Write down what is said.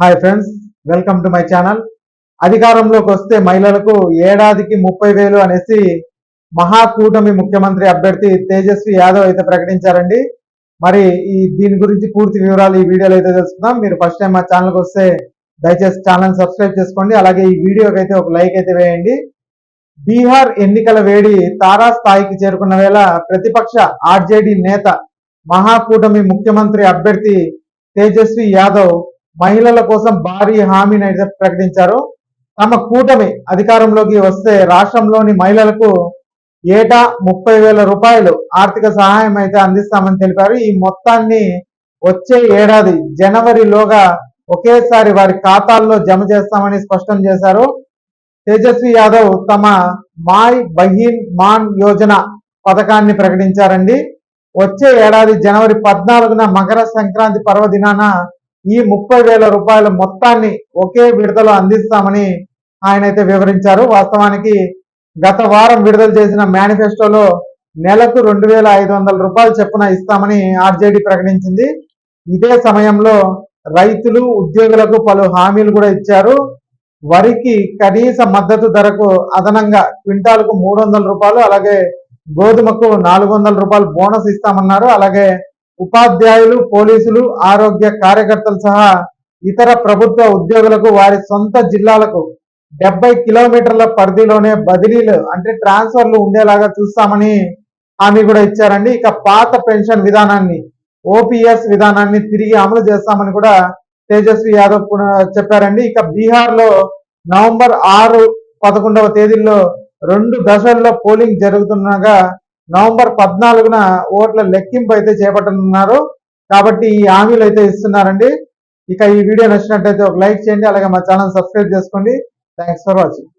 Hi friends, welcome to my channel. అధికారంలోకి వస్తే మహిళలకు ఏడాదికి 30,000 అనేసి మహాకూటమి ముఖ్యమంత్రి అభ్యర్థి తేజస్వి యాదవ్ అయితే ప్రకటించారండి. మరి దీని గురించి పూర్తి వివరాలు ఈ వీడియోలో అయితే తెలుసుకుందాం. మీరు ఫస్ట్ టైం మా ఛానల్కి వస్తే దయచేసి ఛానల్ సబ్స్క్రైబ్ చేసుకోండి. అలాగే ఈ వీడియోకి అయితే ఒక లైక్ అయితే వేయండి. బీహార్ ఎన్నికల వేడి తారాస్థాయికి చేరుకున్న వేళ ప్రతిపక్ష ఆర్జేడీ నేత మహాకూటమి ముఖ్యమంత్రి అభ్యర్థి తేజస్వి యాదవ్ మహిళల కోసం భారీ హామీని అయితే ప్రకటించారు. తమ కూటమి అధికారంలోకి వస్తే రాష్ట్రంలోని మహిళలకు ఏటా 30,000 రూపాయలు ఆర్థిక సహాయం అయితే అందిస్తామని తెలిపారు. ఈ మొత్తాన్ని వచ్చే ఏడాది జనవరిలోగా ఒకేసారి వారి ఖాతాల్లో జమ చేస్తామని స్పష్టం చేశారు. తేజస్వి యాదవ్ తమ మాయ్ బహీన్ మాన్ యోజన పథకాన్ని ప్రకటించారండి. వచ్చే ఏడాది జనవరి 14న మకర సంక్రాంతి పర్వదినాన ఈ 30,000 రూపాయల మొత్తాన్ని ఒకే విడతలో అందిస్తామని ఆయన అయితే వివరించారు. వాస్తవానికి గత వారం విడుదల చేసిన మేనిఫెస్టోలో నెలకు 2,500 రూపాయలు చొప్పున ఇస్తామని ఆర్జేడీ ప్రకటించింది. ఇదే సమయంలో రైతులు ఉద్యోగులకు పలు హామీలు కూడా ఇచ్చారు. వరికి కనీస మద్దతు ధరకు అదనంగా క్వింటాల్కు 300 రూపాయలు, అలాగే గోధుమకు 400 రూపాయలు బోనస్ ఇస్తామన్నారు. అలాగే ఉపాధ్యాయులు, పోలీసులు, ఆరోగ్య కార్యకర్తలు సహా ఇతర ప్రభుత్వ ఉద్యోగులకు వారి సొంత జిల్లాలకు 70 కిలోమీటర్ల పరిధిలోనే బదిలీలు అంటే ట్రాన్స్ఫర్లు ఉండేలాగా చూస్తామని హామీ కూడా ఇచ్చారండి. ఇక పాత పెన్షన్ విధానాన్ని, ఓపీఎస్ విధానాన్ని తిరిగి అమలు చేస్తామని కూడా తేజస్వి యాదవ్ కూడా చెప్పారండి. ఇక బీహార్లో నవంబర్ 6, 11వ తేదీల్లో 2 దశల్లో పోలింగ్ జరుగుతుండగా నవంబర్ 14న ఓట్ల లెక్కింపు అయితే చేపట్టనున్నారు. కాబట్టి ఈ హామీలు అయితే ఇస్తున్నారండి. ఇక ఈ వీడియో నచ్చినట్లయితే ఒక లైక్ చేయండి, అలాగే మా ఛానల్ సబ్స్క్రైబ్ చేసుకోండి. Thanks for watching.